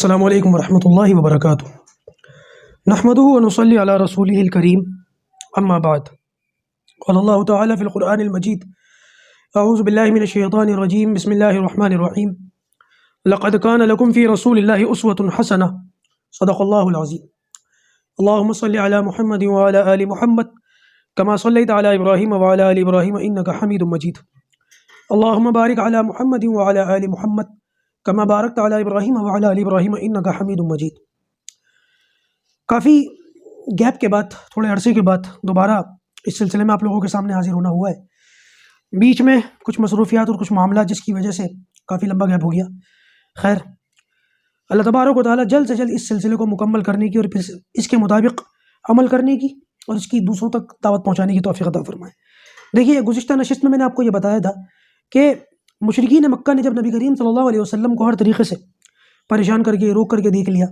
السلام علیکم ورحمۃ اللہ وبرکاتہ۔ نحمده ونصلی علی رسولہ الکریم، اما بعد، قال اللہ تعالی فی القرآن المجید، اعوذ باللہ من الشیطان الرجیم، بسم اللہ الرحمن الرحیم، لقد کان لکم فی رسول اللہ اسوۃ حسنہ، صدق اللہ العظیم۔ اللہم صلی علی محمد وعلی آل محمد کما صلیت علی ابراہیم وعلی آل ابراہیم انک حمید مجید، اللہم بارک علی محمد وعلی آل محمد کما بارکت علی ابراہیم وعلی آل ابراہیم انک حمید مجید۔ کافی گیپ کے بعد، تھوڑے عرصے کے بعد دوبارہ اس سلسلے میں آپ لوگوں کے سامنے حاضر ہونا ہوا ہے۔ بیچ میں کچھ مصروفیات اور کچھ معاملات جس کی وجہ سے کافی لمبا گیپ ہو گیا۔ خیر، اللہ تبارک و تعالیٰ جلد سے جلد اس سلسلے کو مکمل کرنے کی اور پھر اس کے مطابق عمل کرنے کی اور اس کی دوسروں تک دعوت پہنچانے کی توفیق عطا فرمائے۔ دیکھیے، گزشتہ نشست میں میں نے آپ کو یہ بتایا تھا کہ مشرکین مکہ نے جب نبی کریم صلی اللہ علیہ وسلم کو ہر طریقے سے پریشان کر کے روک کر کے دیکھ لیا،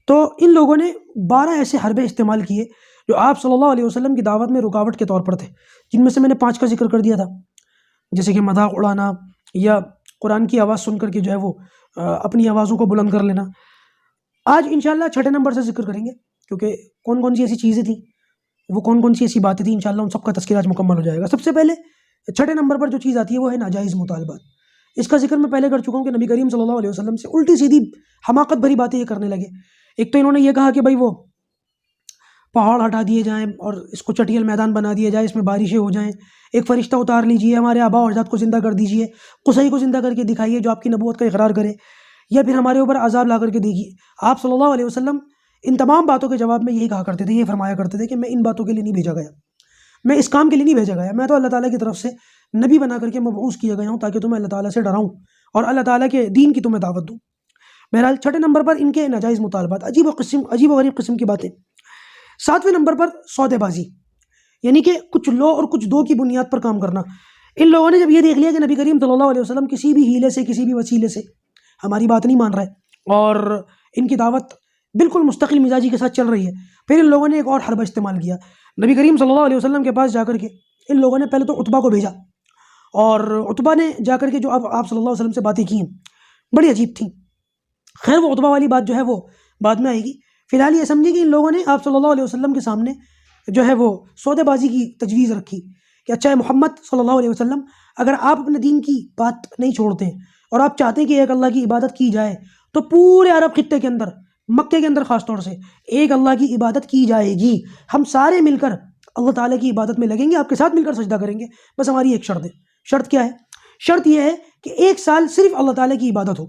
تو ان لوگوں نے 12 ایسے حربے استعمال کیے جو آپ صلی اللہ علیہ وسلم کی دعوت میں رکاوٹ کے طور پر تھے، جن میں سے میں نے 5 کا ذکر کر دیا تھا، جیسے کہ مذاق اڑانا یا قرآن کی آواز سن کر کے جو ہے وہ اپنی آوازوں کو بلند کر لینا۔ آج انشاءاللہ 6 نمبر سے ذکر کریں گے، کیونکہ کون کون سی ایسی چیزیں تھیں، وہ کون کون سی ایسی باتیں تھیں، انشاءاللہ ان سب کا تذکرہ آج مکمل ہو جائے گا۔ سب سے پہلے 6 نمبر پر جو چیز آتی ہے وہ ہے ناجائز مطالبات۔ اس کا ذکر میں پہلے کر چکا ہوں کہ نبی کریم صلی اللہ علیہ وسلم سے الٹی سیدھی حماقت بھری باتیں یہ کرنے لگے۔ ایک تو انہوں نے یہ کہا کہ بھائی وہ پہاڑ ہٹا دیے جائیں اور اس کو چٹیل میدان بنا دیا جائے، اس میں بارشیں ہو جائیں، ایک فرشتہ اتار لیجئے، ہمارے آباء و اجداد کو زندہ کر دیجئے، قصی کو زندہ کر کے دکھائیے جو آپ کی نبوت کا اقرار کرے، یا پھر ہمارے اوپر عذاب لا کر کے دیکھیے۔ آپ صلی اللہ علیہ وسلم ان تمام باتوں کے جواب میں یہی کہا کرتے تھے، یہ فرمایا کرتے تھے کہ میں ان باتوں کے لیے نہیں بھیجا گیا، میں اس کام کے لیے نہیں بھیجا گیا، میں تو اللہ تعالیٰ کی طرف سے نبی بنا کر کے مبعوث کیا گیا ہوں تاکہ تمہیں اللہ تعالیٰ سے ڈراؤں اور اللہ تعالیٰ کے دین کی تمہیں دعوت دوں۔ بہرحال 6 نمبر پر ان کے ناجائز مطالبات، عجیب و غریب قسم کی باتیں۔ 7ویں نمبر پر سودے بازی، یعنی کہ کچھ لو اور کچھ دو کی بنیاد پر کام کرنا۔ ان لوگوں نے جب یہ دیکھ لیا کہ نبی کریم صلی اللہ علیہ وسلم کسی بھی ہیلے سے، کسی بھی وسیلے سے ہماری بات نہیں مان رہے اور ان کی دعوت بالکل مستقل مزاجی کے ساتھ چل رہی ہے، پھر ان لوگوں نے ایک اور حربہ استعمال کیا۔ نبی کریم صلی اللہ علیہ وسلم کے پاس جا کر کے ان لوگوں نے پہلے تو عتبہ کو بھیجا، اور عتبہ نے جا کر کے جو آپ صلی اللہ علیہ وسلم سے باتیں کی ہیں بڑی عجیب تھیں۔ خیر، وہ عتبہ والی بات جو ہے وہ بعد میں آئے گی۔ فی الحال یہ سمجھے کہ ان لوگوں نے آپ صلی اللہ علیہ وسلم کے سامنے جو ہے وہ سودے بازی کی تجویز رکھی کہ اچھا محمد صلی اللہ علیہ وسلم، اگر آپ اپنے دین کی بات نہیں چھوڑتے ہیں اور آپ چاہتے ہیں کہ ایک اللہ کی عبادت کی جائے، تو پورے عرب خطے کے اندر، مکے کے اندر خاص طور سے ایک اللہ کی عبادت کی جائے گی، ہم سارے مل کر اللہ تعالیٰ کی عبادت میں لگیں گے، آپ کے ساتھ مل کر سجدہ کریں گے، بس ہماری ایک شرط ہے۔ شرط کیا ہے؟ شرط یہ ہے کہ 1 سال صرف اللہ تعالیٰ کی عبادت ہو،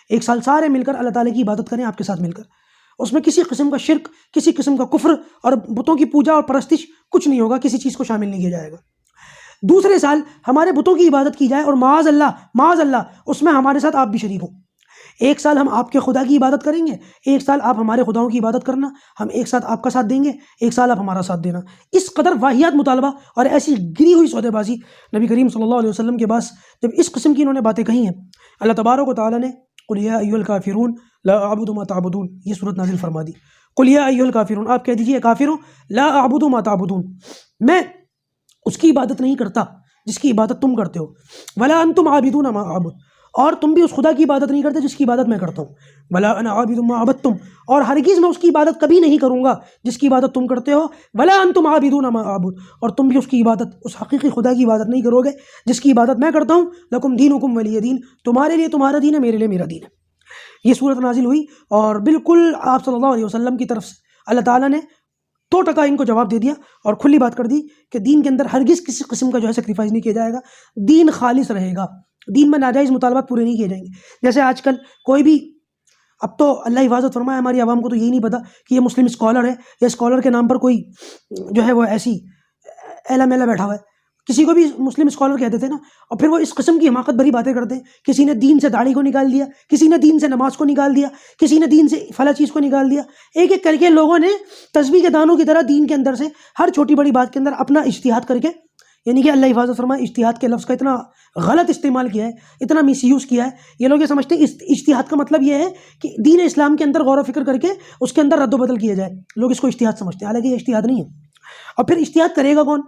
1 سال سارے مل کر اللہ تعالیٰ کی عبادت کریں آپ کے ساتھ مل کر، اس میں کسی قسم کا شرک، کسی قسم کا کفر اور بتوں کی پوجا اور پرستش کچھ نہیں ہوگا، کسی چیز کو شامل نہیں کیا جائے گا۔ دوسرے سال ہمارے بتوں کی عبادت کی جائے اور معاذ اللہ اس میں ہمارے ساتھ آپ بھی شریک ہوں۔ 1 سال ہم آپ کے خدا کی عبادت کریں گے، 1 سال آپ ہمارے خداؤں کی عبادت کرنا، ہم 1 سال آپ کا ساتھ دیں گے، 1 سال آپ ہمارا ساتھ دینا۔ اس قدر واہیات مطالبہ اور ایسی گری ہوئی سودے بازی نبی کریم صلی اللہ علیہ وسلم کے پاس جب اس قسم کی انہوں نے باتیں کہی ہیں، اللہ تبارک و تعالیٰ نے قل یا ایھا الکافرون لا اعبد ما تعبدون یہ صورت نازل فرما دی۔ قل یا ایھا الکافرون، آپ کہہ دیجئے کافروں، لا اعبد ما تعبدون، میں اس کی عبادت نہیں کرتا جس کی عبادت تم کرتے ہو، ولا انتم عابدون ما اعبد، اور تم بھی اس خدا کی عبادت نہیں کرتے جس کی عبادت میں کرتا ہوں، ولا انا عابد ما عبدتم، اور ہرگز میں اس کی عبادت کبھی نہیں کروں گا جس کی عبادت تم کرتے ہو، ولا انتم عابدون ما اعبد، اور تم بھی اس کی عبادت، اس حقیقی خدا کی عبادت نہیں کرو گے جس کی عبادت میں کرتا ہوں، لکم دینکم ولی دین، تمہارے لیے تمہارا دین ہے، میرے لیے میرا دین ہے۔ یہ صورت نازل ہوئی اور بالکل آپ صلی اللہ علیہ وسلم کی طرف سے اللہ تعالیٰ نے 2% ان کو جواب دے دیا اور کھلی بات کر دی کہ دین کے اندر ہرگز کسی قسم کا جو ہے سیکریفائز نہیں کیا جائے گا، دین خالص رہے گا، دین میں ناجائز مطالبات پورے نہیں کیے جائیں گے۔ جیسے آج کل کوئی بھی، اب تو اللہ حفاظت فرمائے، ہماری عوام کو تو یہی نہیں پتا کہ یہ مسلم اسکالر ہے یا اسکالر کے نام پر کوئی جو ہے وہ ایسی ایلا میلا بیٹھا ہوا ہے، کسی کو بھی مسلم اسکالر کہتے تھے نا، اور پھر وہ اس قسم کی حماقت بھری باتیں کرتے ہیں۔ کسی نے دین سے داڑھی کو نکال دیا، کسی نے دین سے نماز کو نکال دیا، کسی نے دین سے فلاں چیز کو نکال دیا، ایک ایک کر کے لوگوں نے تسبیح کے دانوں کی طرح دین کے اندر سے ہر چھوٹی بڑی بات کے اندر اپنا اجتہاد کر کے، یعنی کہ اللہ حفاظت فرمائے، اجتہاد کے لفظ کا اتنا غلط استعمال کیا ہے، اتنا مس یوز کیا ہے۔ یہ لوگ یہ سمجھتے ہیں اجتہاد کا مطلب یہ ہے کہ دین اسلام کے اندر غور و فکر کر کے اس کے اندر رد و بدل کیا جائے، لوگ اس کو اجتہاد سمجھتے ہیں، حالانکہ یہ اجتہاد نہیں ہے۔ اور پھر اجتہاد کرے گا کون؟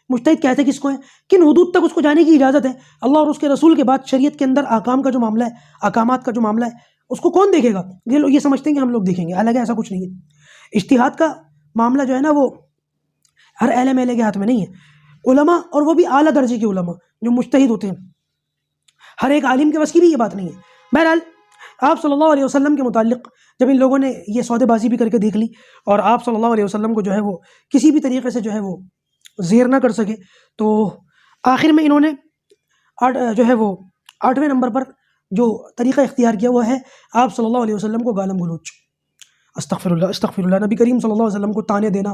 مجتہد کہتے کس کو ہے؟ کن حدود تک اس کو جانے کی اجازت ہے؟ اللہ اور اس کے رسول کے بعد شریعت کے اندر احکام کا جو معاملہ ہے، احکامات کا جو معاملہ ہے، اس کو کون دیکھے گا؟ یہ لوگ یہ سمجھتے ہیں کہ ہم لوگ دیکھیں گے، حالانکہ ایسا کچھ نہیں ہے۔ اجتہاد کا معاملہ جو ہے نا وہ ہر اہل میلے کے ہاتھ میں نہیں ہے۔ علماء، اور وہ بھی اعلیٰ درجے کے علماء جو مجتہد ہوتے ہیں، ہر ایک عالم کے بس کی بھی یہ بات نہیں ہے۔ بہرحال آپ صلی اللہ علیہ وسلم کے متعلق جب ان لوگوں نے یہ سودے بازی بھی کر کے دیکھ لی اور آپ صلی اللہ علیہ وسلم کو جو ہے وہ کسی بھی طریقے سے جو ہے وہ زیر نہ کر سکے، تو آخر میں انہوں نے جو ہے وہ 8ویں نمبر پر جو طریقہ اختیار کیا وہ ہے آپ صلی اللہ علیہ وسلم کو گالم گلوچ، استغفر اللہ استغفر اللہ، نبی کریم صلی اللہ علیہ وسلم کو تانے دینا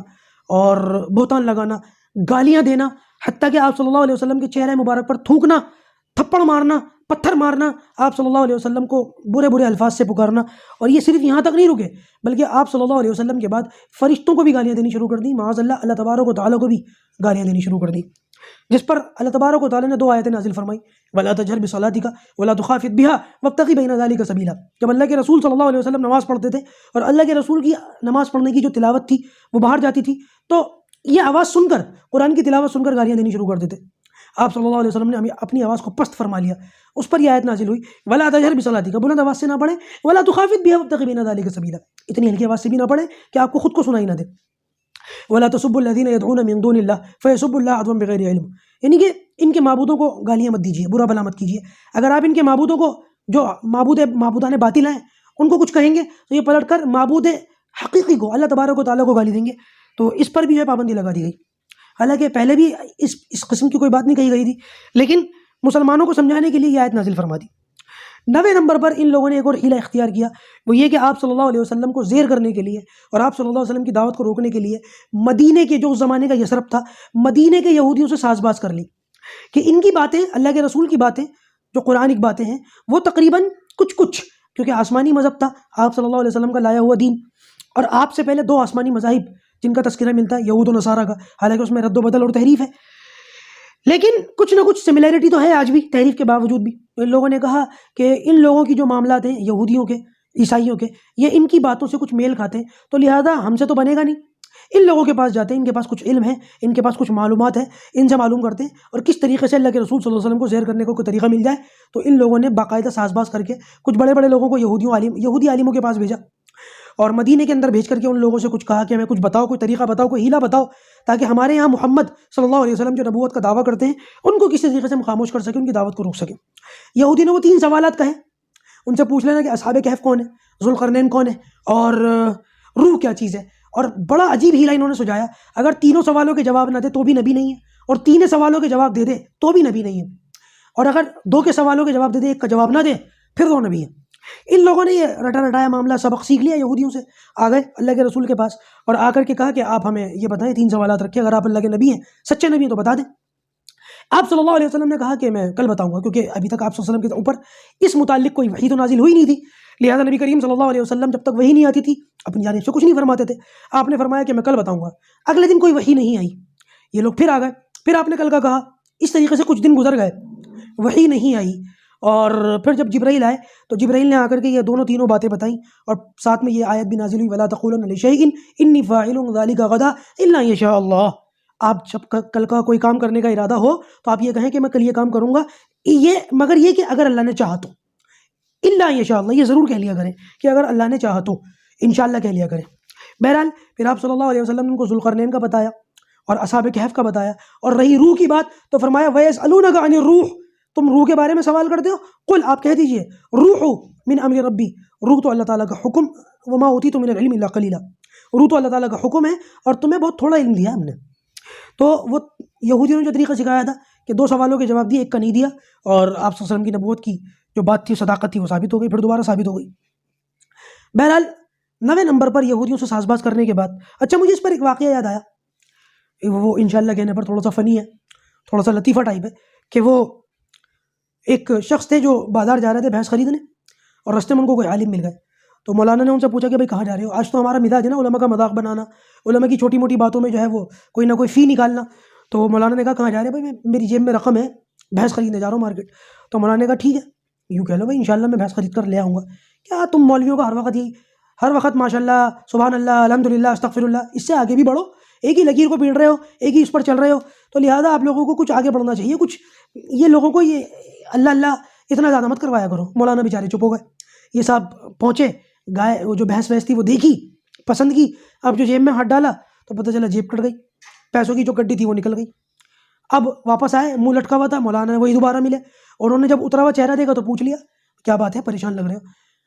اور بہتان لگانا، گالیاں دینا، حتیٰ کہ آپ صلی اللہ علیہ وسلم کے چہرے مبارک پر تھوکنا، تھپڑ مارنا، پتھر مارنا، آپ صلی اللہ علیہ وسلم کو برے برے الفاظ سے پکارنا۔ اور یہ صرف یہاں تک نہیں رکے، بلکہ آپ صلی اللہ علیہ وسلم کے بعد فرشتوں کو بھی گالیاں دینی شروع کر دی، معاذ اللہ، اللہ تبارک و تعالیٰ کو بھی گالیاں دینی شروع کر دی، جس پر اللہ تبارک و تعالیٰ نے 2 آیتیں نازل فرمائی، وَلَا تَجْهَرْ بِصَلَاتِكَ وَلَا تُخَافِتْ بِهَا وَابْتَغِ بَيْنَ ذَلِكَ سَبِيلًا۔ جب اللہ کے رسول صلی اللہ علیہ وسلم نماز پڑھتے تھے اور اللہ کے رسول کی نماز پڑھنے کی جو تلاوت تھی وہ باہر جاتی تھی، تو یہ آواز سن کر، قرآن کی تلاوت سن کر گالیاں دینی شروع کر دیتے۔ آپ صلی اللہ علیہ وسلم نے اپنی آواز کو پست فرما لیا، اس پر یہ آیت نازل ہوئی، وَلَا تَجْهَرْ بِصَلَاتِكَ، بلند آواز سے نہ پڑھیں، وَلَا تُخَافِتْ بِهَا وَابْتَغِ بَيْنَ ذَلِكَ سَبِيلًا، اتنی ہلکی آواز سے بھی نہ پڑھیں کہ آپ کو خود کو سنائی نہ دے، وَلَا تَسُبُّوا الَّذِينَ يَدْعُونَ مِن دُونِ اللَّهِ فَيَسُبُّوا اللَّهَ عَدْوًا بِغَيْرِ علم، یعنی کہ ان کے معبودوں کو گالیاں مت دیجیے، برا بھلا مت کیجیے۔ اگر آپ ان کے معبودوں کو، جو معبودان باطل ہیں، ان کو کچھ کہیں گے تو یہ پلٹ کر معبود حقیقی کو، اللہ تبارک و تعالیٰ کو گالی دیں گے، تو اس پر بھی جو ہے پابندی لگا دی گئی۔ حالانکہ پہلے بھی اس قسم کی کوئی بات نہیں کہی گئی تھی، لیکن مسلمانوں کو سمجھانے کے لیے یہ آیت نازل فرما دی۔ 9ویں نمبر پر ان لوگوں نے ایک اور حیلہ اختیار کیا، وہ یہ کہ آپ صلی اللہ علیہ وسلم کو زیر کرنے کے لیے اور آپ صلی اللہ علیہ وسلم کی دعوت کو روکنے کے لیے مدینے کے، جو اس زمانے کا یثرب تھا، مدینے کے یہودیوں سے ساز باز کر لی کہ ان کی باتیں، اللہ کے رسول کی باتیں جو قرآنک باتیں ہیں، وہ تقریباً کچھ کیونکہ آسمانی مذہب تھا آپ صلی اللہ علیہ وسلم کا لایا ہوا دین، اور آپ سے پہلے 2 آسمانی مذاہب جن کا تذکرہ ملتا ہے، یہود و نصارہ کا، حالانکہ اس میں رد و بدل اور تحریف ہے، لیکن کچھ نہ کچھ سملیرٹی تو ہے آج بھی، تحریف کے باوجود بھی۔ ان لوگوں نے کہا کہ ان لوگوں کی جو معاملات ہیں، یہودیوں کے، عیسائیوں کے، یہ ان کی باتوں سے کچھ میل کھاتے ہیں، تو لہذا ہم سے تو بنے گا نہیں، ان لوگوں کے پاس جاتے ہیں، ان کے پاس کچھ علم ہے، ان کے پاس کچھ معلومات ہیں، ان سے معلوم کرتے ہیں، اور کس طریقے سے اللہ کے رسول صلی اللہ علیہ وسلم کو زہر کرنے کو کوئی طریقہ مل جائے۔ تو ان لوگوں نے باقاعدہ ساز باز کر کے کچھ بڑے بڑے لوگوں کو یہودی عالموں کے پاس بھیجا، اور مدینے کے اندر بھیج کر کے ان لوگوں سے کچھ کہا کہ ہمیں کچھ بتاؤ، کوئی طریقہ بتاؤ، کوئی ہیلہ بتاؤ، تاکہ ہمارے یہاں محمد صلی اللہ علیہ وسلم جو نبوت کا دعویٰ کرتے ہیں ان کو کسی طریقے سے ہم خاموش کر سکیں، ان کی دعوت کو روک سکیں۔ یہودی نے وہ 3 سوالات کہے، ان سے پوچھ لینا کہ اصحاب کہف کون ہے، ذوالقرنین کون ہے، اور روح کیا چیز ہے، اور بڑا عجیب ہیلہ انہوں نے سجایا، اگر تینوں سوالوں کے جواب نہ دے تو بھی نبی نہیں ہے، اور 3 سوالوں کے جواب دے دے تو بھی نبی نہیں ہے، اور اگر 2 کے سوالوں کے جواب دے دے، 1 کا جواب نہ دے، پھر 2 نبی ہے۔ ان لوگوں نے یہ رٹا رٹایا معاملہ، سبق سیکھ لیا یہودیوں سے، آ گئے اللہ کے رسول کے پاس اور آ کر کے کہا کہ آپ ہمیں یہ بتائیں، 3 سوالات رکھیں، اگر آپ اللہ کے نبی ہیں، سچے نبی ہیں تو بتا دیں۔ آپ صلی اللہ علیہ وسلم نے کہا کہ میں کل بتاؤں گا، کیونکہ ابھی تک آپ صلی اللہ علیہ وسلم کے اوپر اس متعلق کوئی وحی تو نازل ہوئی نہیں تھی، لہٰذا نبی کریم صلی اللہ علیہ وسلم جب تک وحی نہیں آتی تھی اپنی جانب سے کچھ نہیں فرماتے تھے۔ آپ نے فرمایا کہ میں کل بتاؤں گا، اگلے دن کوئی وحی نہیں آئی، یہ لوگ پھر آ گئے، پھر آپ نے کل کا کہا، اس طریقے سے کچھ دن گزر گئے، وحی نہیں آئی، اور پھر جب جبرائیل آئے تو جبرائیل نے آ کر کے یہ تینوں باتیں بتائیں، اور ساتھ میں یہ آیت بھی نازل ہوئی، وَلَا تَقُولَنَّ لِشَيْءٍ إِنِّي فَاعِلٌ ذَلِكَ غَدًا إِلَّا أَن يَشَاءَ اللَّهُ، آپ جب کل کا کوئی کام کرنے کا ارادہ ہو تو آپ یہ کہیں کہ میں کل یہ کام کروں گا، مگر یہ کہ اگر اللہ نے چاہا تو، إِلَّا أَن يَشَاءَ اللَّهُ، یہ ضرور کہہ لیا کریں کہ اگر اللہ نے چاہا تو، انشاءاللہ کہہ لیا کریں۔ بہرحال پھر آپ صلی اللہ علیہ وسلم نے ان کو ذوالقرنین کا بتایا اور اصحاب کہف کا بتایا، اور رہی روح کی بات تو فرمایا وَيَسْأَلُونَكَ عَنِ الرُّوحِ، تم روح کے بارے میں سوال کرتے ہو، قل آپ کہہ دیجئے روح من امر ربی، روح تو اللہ تعالیٰ کا حکم، وما اوتیت من العلم الا قلیلا، روح تو اللہ تعالیٰ کا حکم ہے اور تمہیں بہت تھوڑا علم دیا ہم نے۔ تو وہ یہودیوں نے جو طریقہ سکھایا تھا کہ 2 سوالوں کے جواب دیے، 1 کا نہیں دیا، اور آپ صلی اللہ علیہ وسلم کی نبوت کی جو بات تھی، صداقت تھی، وہ ثابت ہو گئی، پھر دوبارہ ثابت ہو گئی۔ بہرحال 9ویں نمبر پر یہودیوں سے ساز باز کرنے کے بعد، اچھا مجھے اس پر ایک واقعہ یاد آیا، وہ انشاءاللہ کہنے پر تھوڑا سا فنی ہے، تھوڑا سا لطیفہ ٹائپ ہے، کہ وہ ایک شخص تھے جو بازار جا رہے تھے بھینس خریدنے، اور رستے میں ان کو کوئی عالم مل گئے، تو مولانا نے ان سے پوچھا کہ بھائی کہاں جا رہے ہو؟ آج تو ہمارا مزاج ہے نا علماء کا مذاق بنانا، علماء کی چھوٹی موٹی باتوں میں جو ہے وہ کوئی نہ کوئی فی نکالنا، تو مولانا نے کہا کہاں جا رہے ہیں؟ بھائی میری جیب میں رقم ہے، بھینس خریدنے جا رہا ہوں مارکیٹ۔ تو مولانا نے کہا ٹھیک ہے، یوں کہہ لو بھائی انشاءاللہ میں بھینس خرید کر لے آؤں گا۔ کیا تم مولویوں کا ہر وقت ماشاءاللہ، سبحان اللہ، الحمدللہ، استغفر اللہ، اس سے آگے بھی بڑھو، ایک ہی لکیر کو پیٹ رہے ہو، ایک ہی اس پر چل رہے ہو، تو لہٰذا آپ لوگوں کو کچھ آگے بڑھنا چاہیے، کچھ یہ لوگوں کو یہ اللہ اللہ اتنا زیادہ مت کروایا کرو۔ مولانا بیچارے چپ ہو گئے۔ یہ صاحب پہنچے، گائے وہ جو بھینس ویس تھی وہ دیکھی، پسند کی، اب جو جیب میں ہاتھ ڈالا تو پتہ چلا جیب کٹ گئی، پیسوں کی جو گڈی تھی وہ نکل گئی۔ اب واپس آئے، منہ لٹکا ہوا تھا، مولانا نے وہی دوبارہ ملے، اور انہوں نے جب اترا ہوا چہرہ دیکھا تو پوچھ لیا کیا بات ہے، پریشان لگ رہے ہو؟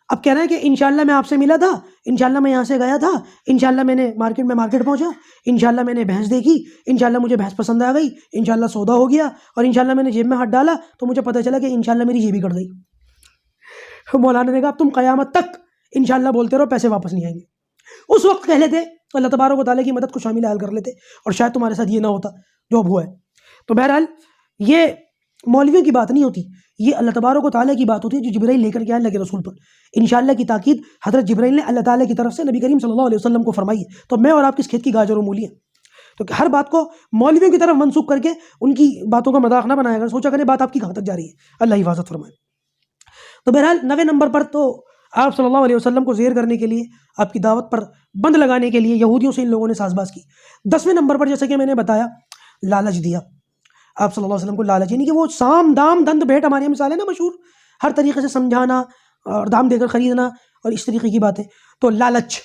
اب کہہ رہے ہیں کہ انشاءاللہ میں آپ سے ملا تھا، انشاءاللہ میں یہاں سے گیا تھا، انشاءاللہ میں نے مارکیٹ پہنچا، انشاءاللہ میں نے بھینس دیکھی، انشاءاللہ مجھے بھینس پسند آ گئی، انشاءاللہ سودا ہو گیا، اور انشاءاللہ میں نے جیب میں ہاتھ ڈالا تو مجھے پتہ چلا کہ انشاءاللہ میری جیب ہی کٹ گئی۔ مولانا نے کہا اب تم قیامت تک انشاءاللہ بولتے رہو، پیسے واپس نہیں آئیں گے۔ اس وقت کہہ لیتے اللہ تبارک و تعالیٰ کی مدد کو شامل حال کر لیتے، اور شاید تمہارے ساتھ یہ نہ ہوتا جو اب ہوا ہے۔ تو بہرحال یہ مولویوں کی بات نہیں ہوتی، یہ اللہ تبارک و تعالیٰ کی بات ہوتی ہے جو جبرائیل لے کر کے آئے اللہ کے رسول پر۔ انشاءاللہ کی تاکید حضرت جبرائیل نے اللہ تعالیٰ کی طرف سے نبی کریم صلی اللہ علیہ وسلم کو فرمائی ہے۔ تو میں اور آپ کس کھیت کی گاجر و مولی ہیں؟ تو ہر بات کو مولویوں کی طرف منسوخ کر کے ان کی باتوں کا مذاق نہ بنایا کر، سوچا کرے بات آپ کی کہاں تک جا رہی ہے، اللہ حفاظت فرمائے۔ تو بہرحال 9ویں نمبر پر تو آپ صلی اللہ علیہ وسلم کو زیر کرنے کے لیے، آپ کی دعوت پر بند لگانے کے لیے یہودیوں سے ان لوگوں نے ساز باز کی۔ 10ویں نمبر پر جیسا کہ میں نے بتایا، لالچ دیا آپ صلی اللہ علیہ وسلم کو، لالچ یعنی کہ وہ سام دام دند بھیٹ، ہماری مثال ہے نا مشہور، ہر طریقے سے سمجھانا اور دام دے کر خریدنا اور اس طریقے کی باتیں۔ تو لالچ،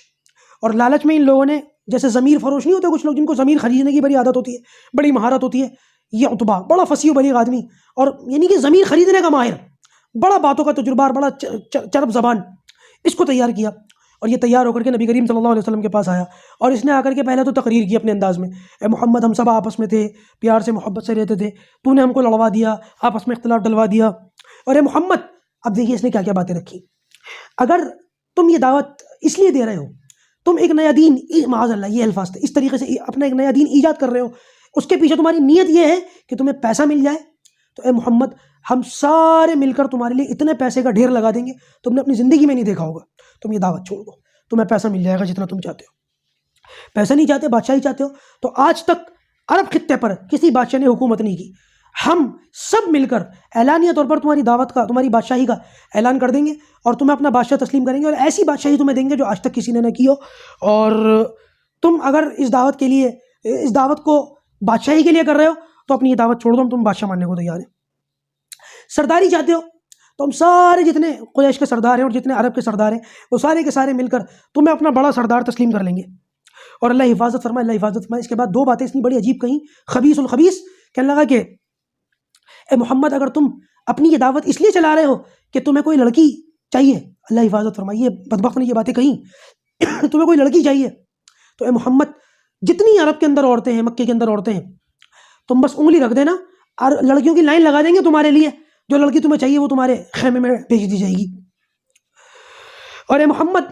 اور لالچ میں ان لوگوں نے جیسے ضمیر فروش نہیں ہوتے کچھ لوگ جن کو ضمیر خریدنے کی بڑی عادت ہوتی ہے، بڑی مہارت ہوتی ہے، یہ عتبہ بڑا فصیح و بلیغ آدمی، اور یعنی کہ ضمیر خریدنے کا ماہر، بڑا باتوں کا تجربہ اور بڑا چرب زبان، اس کو تیار کیا، اور یہ تیار ہو کر کے نبی کریم صلی اللہ علیہ وسلم کے پاس آیا، اور اس نے آ کر کے پہلے تو تقریر کی اپنے انداز میں، اے محمد ہم سب آپس میں تھے، پیار سے محبت سے رہتے تھے، تو نے ہم کو لڑوا دیا، آپس میں اختلاف ڈلوا دیا، اور اے محمد اب دیکھیے اس نے کیا کیا باتیں رکھی۔ اگر تم یہ دعوت اس لیے دے رہے ہو، تم ایک نیا دین، معاذ اللہ یہ الفاظ تھے، اس طریقے سے اپنا ایک نیا دین ایجاد کر رہے ہو، اس کے پیچھے تمہاری نیت یہ ہے کہ تمہیں پیسہ مل جائے، تو اے محمد ہم سارے مل کر تمہارے لیے اتنے پیسے کا ڈھیر لگا دیں گے تم نے اپنی زندگی میں نہیں دیکھا ہوگا، تم یہ دعوت چھوڑ دو، تمہیں پیسہ مل جائے گا جتنا تم چاہتے ہو۔ پیسہ نہیں چاہتے، بادشاہی چاہتے ہو، تو آج تک عرب خطے پر کسی بادشاہ نے حکومت نہیں کی، ہم سب مل کر اعلانیہ طور پر تمہاری دعوت کا، تمہاری بادشاہی کا اعلان کر دیں گے، اور تمہیں اپنا بادشاہ تسلیم کریں گے، اور ایسی بادشاہی تمہیں دیں گے جو آج تک کسی نے نہ کی ہو، اور تم اگر اس دعوت کے لیے، اس دعوت کو بادشاہی کے لیے کر رہے ہو تو اپنی یہ دعوت چھوڑ دو، ہم تم بادشاہ ماننے کو تیار ہیں۔ سرداری چاہتے ہو تو ہم سارے جتنے قریش کے سردار ہیں اور جتنے عرب کے سردار ہیں وہ سارے کے سارے مل کر تمہیں اپنا بڑا سردار تسلیم کر لیں گے، اور اللہ حفاظت فرمائے، اللہ حفاظت فرمائے۔ اس کے بعد دو باتیں اس نے بڑی عجیب کہیں، خبیث الخبیث، کہنے لگا کہ اے محمد اگر تم اپنی یہ دعوت اس لیے چلا رہے ہو کہ تمہیں کوئی لڑکی چاہیے، اللہ حفاظت فرمائے، یہ بدبخت نے یہ باتیں کہیں تمہیں کوئی لڑکی چاہیے، تو اے محمد جتنی عرب کے اندر عورتیں ہیں، مکے کے اندر عورتیں ہیں، تم بس انگلی رکھ دینا اور لڑکیوں کی لائن لگا دیں گے تمہارے لیے، جو لڑکی تمہیں چاہیے وہ تمہارے خیمے میں بھیج دی جائے گی۔ اور اے محمد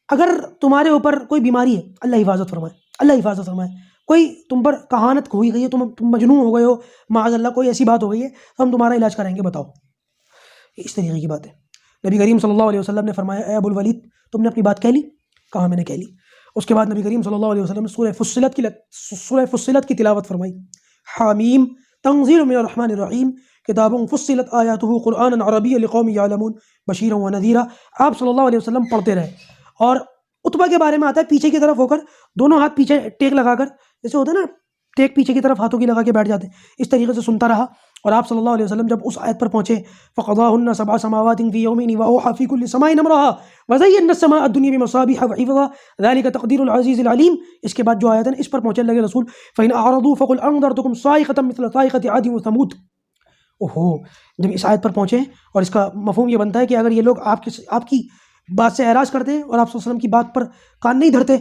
اگر تمہارے اوپر کوئی بیماری ہے، اللہ حفاظت فرمائے، اللہ حفاظت فرمائے، کوئی تم پر کہانت ہوئی گئی ہے، تم مجنون ہو گئے ہو، معاذ اللہ کوئی ایسی بات ہو گئی ہے تو ہم تمہارا علاج کریں گے، بتاؤ۔ اس طریقے کی بات ہے۔ نبی کریم صلی اللہ علیہ وسلم نے فرمایا اے ابو الولید تم نے اپنی بات کہہ لی؟ کہا میں نے کہہ لی۔ اس کے بعد نبی کریم صلی اللہ علیہ وسلم نے سورہ فصلت کی تلاوت فرمائی، حامیم تنزیل من الرحمن الرحیم کتاب فصلت آیاتہ قرآنا عربیا لقوم یعلمون بشیرا ونذیرا۔ آپ صلی اللہ علیہ وسلم پڑھتے رہے، اور عتبہ کے بارے میں آتا ہے پیچھے کی طرف ہو کر، دونوں ہاتھ پیچھے ٹیک لگا کر، جیسے ہوتا ہے نا ٹیک پیچھے کی طرف ہاتھوں کی لگا کے بیٹھ جاتے ہیں، اس طریقے سے سنتا رہا۔ اور آپ صلی اللہ علیہ وسلم جب اس آیت پر پہنچے فقضاهن 7 سماوات في يومين واوحى في كل سماء امرها وزينا السماء الدنيا بمصابيح وحفظا ذلك تقدير العزيز العليم۔ اس کے بعد جو آیت ہے اس پر پہنچے اللہ کے رسول فإن أعرضوا فقل أنذرتكم صاعقة مثل صاعقة عاد وثمود۔ اوہو، جب اس آیت پر پہنچے، اور اس کا مفہوم یہ بنتا ہے کہ اگر یہ لوگ آپ کی بات سے اعراض کرتے ہیں اور آپ صلی اللہ علیہ وسلم کی بات پر کان نہیں دھرتے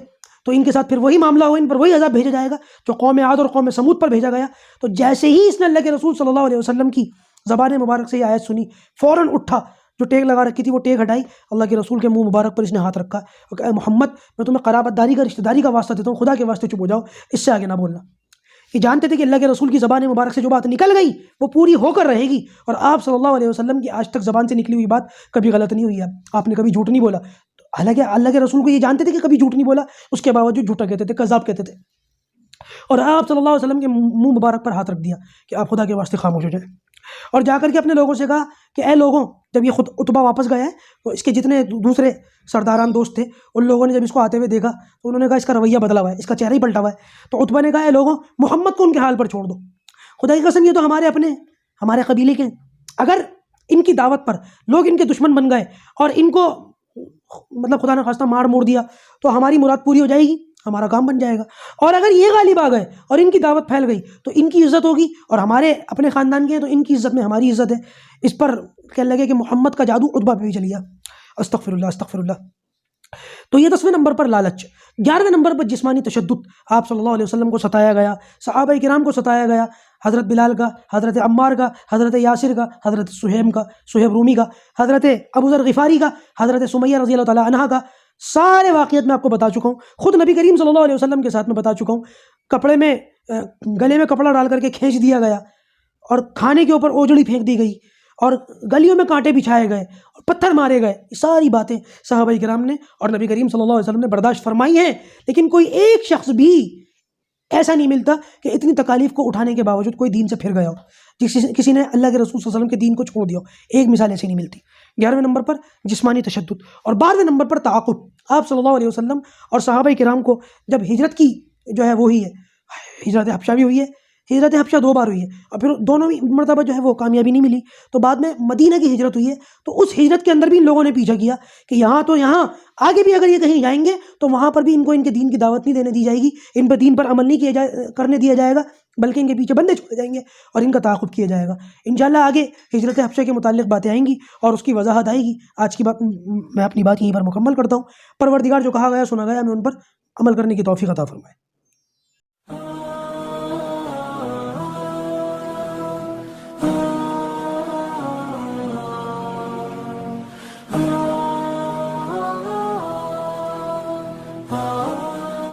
تو ان کے ساتھ پھر وہی معاملہ ہو، ان پر وہی عذاب بھیجا جائے گا جو قوم عاد اور قوم سمود پر بھیجا گیا۔ تو جیسے ہی اس نے اللہ کے رسول صلی اللہ علیہ وسلم کی زبان مبارک سے یہ آیت سنی، فوراً اٹھا، جو ٹیک لگا رکھی تھی وہ ٹیک ہٹائی، اللہ کے رسول کے منہ مبارک پر اس نے ہاتھ رکھا اور کہا اے محمد میں تمہیں قرابت داری کا، رشتہ داری کا واسطہ دیتا ہوں، خدا کے واسطے چپ ہو جاؤ، اس سے آگے نہ بولنا۔ یہ جانتے تھے کہ اللہ کے رسول کی زبان مبارک سے جو بات نکل گئی وہ پوری ہو کر رہے گی، اور آپ صلی اللہ علیہ وسلم کی آج تک زبان سے نکلی ہوئی بات کبھی غلط نہیں ہوئی ہے، آپ نے کبھی جھوٹ نہیں بولا۔ حالانکہ اللہ کے رسول کو یہ جانتے تھے کہ کبھی جھوٹ نہیں بولا، اس کے باوجود جھوٹا کہتے تھے، کذاب کہتے تھے، اور آپ صلی اللہ علیہ وسلم کے منہ مبارک پر ہاتھ رکھ دیا کہ آپ خدا کے واسطے خاموش ہو جائیں، اور جا کر کے اپنے لوگوں سے کہا کہ اے لوگوں، جب یہ خود عتبہ واپس گیا ہے تو اس کے جتنے دوسرے سرداران دوست تھے ان لوگوں نے جب اس کو آتے ہوئے دیکھا تو انہوں نے کہا اس کا رویہ بدلا ہوا ہے، اس کا چہرہ ہی پلٹا ہوا ہے۔ تو عتبہ نے کہا اے لوگوں، محمد کو ان کے حال پر چھوڑ دو، خدا کی قسم یہ تو ہمارے اپنے، ہمارے قبیلے کے، اگر ان کی دعوت پر لوگ ان کے دشمن بن گئے اور ان کو مطلب خدا نہ خواستہ مار موڑ دیا تو ہماری مراد پوری ہو جائے گی، ہمارا کام بن جائے گا۔ اور اگر یہ غالب آ گئے اور ان کی دعوت پھیل گئی تو ان کی عزت ہوگی، اور ہمارے اپنے خاندان کے ہیں تو ان کی عزت میں ہماری عزت ہے۔ اس پر کہنے لگے کہ محمد کا جادو عتبہ پہ بھی چل گیا۔ استغفر اللہ استغفر اللہ۔ تو یہ 10ویں نمبر پر لالچ۔ 11ویں نمبر پر جسمانی تشدد۔ آپ صلی اللہ علیہ وسلم کو ستایا گیا، صحابہ کرام کو ستایا گیا، حضرت بلال کا، حضرت عمار کا، حضرت یاسر کا، حضرت صہیب رومی کا، حضرت ابو ذر غفاری کا، حضرت سمیہ رضی اللہ تعالیٰ عنہا کا۔ سارے واقعات میں آپ کو بتا چکا ہوں، خود نبی کریم صلی اللہ علیہ وسلم کے ساتھ میں بتا چکا ہوں۔ کپڑے میں گلے میں کپڑا ڈال کر کے کھینچ دیا گیا، اور کھانے کے اوپر اوجڑی پھینک دی گئی، اور گلیوں میں کانٹے بچھائے گئے اور پتھر مارے گئے۔ یہ ساری باتیں صحابہ کرام نے اور نبی کریم صلی اللہ علیہ وسلم نے برداشت فرمائی ہیں، لیکن کوئی ایک شخص بھی ایسا نہیں ملتا کہ اتنی تکالیف کو اٹھانے کے باوجود کوئی دین سے پھر گیا ہو، کسی نے اللہ کے رسول صلی اللہ علیہ وسلم کے دین کو چھوڑ دیا ہو۔ ایک مثال ایسی نہیں ملتی۔ 11ویں نمبر پر جسمانی تشدد، اور 12ویں نمبر پر تعاقب۔ آپ صلی اللہ علیہ وسلم اور صحابہ کرام کو جب ہجرت کی جو ہے وہی ہے، ہجرت حبشہ بھی ہوئی ہے، ہجرت حبشہ 2 بار ہوئی ہے، اور پھر دونوں مرتبہ جو ہے وہ کامیابی نہیں ملی، تو بعد میں مدینہ کی ہجرت ہوئی ہے۔ تو اس ہجرت کے اندر بھی ان لوگوں نے پیچھا کیا کہ یہاں آگے بھی اگر یہ کہیں جائیں گے تو وہاں پر بھی ان کو ان کے دین کی دعوت نہیں دینے دی جائے گی، ان پر دین پر عمل نہیں کرنے دیا جائے گا، بلکہ ان کے پیچھے بندے چھوڑے جائیں گے اور ان کا تعاقب کیا جائے گا۔ انشاءاللہ آگے ہجرت حبشہ کے متعلق باتیں آئیں گی اور اس کی وضاحت آئے گی۔ آج کی بات میں اپنی بات یہیں پر مکمل کرتا ہوں۔ پروردگار جو کہا گیا سنا گیا، ہمیں ان پر عمل کرنے کی توفیق عطا فرمائے۔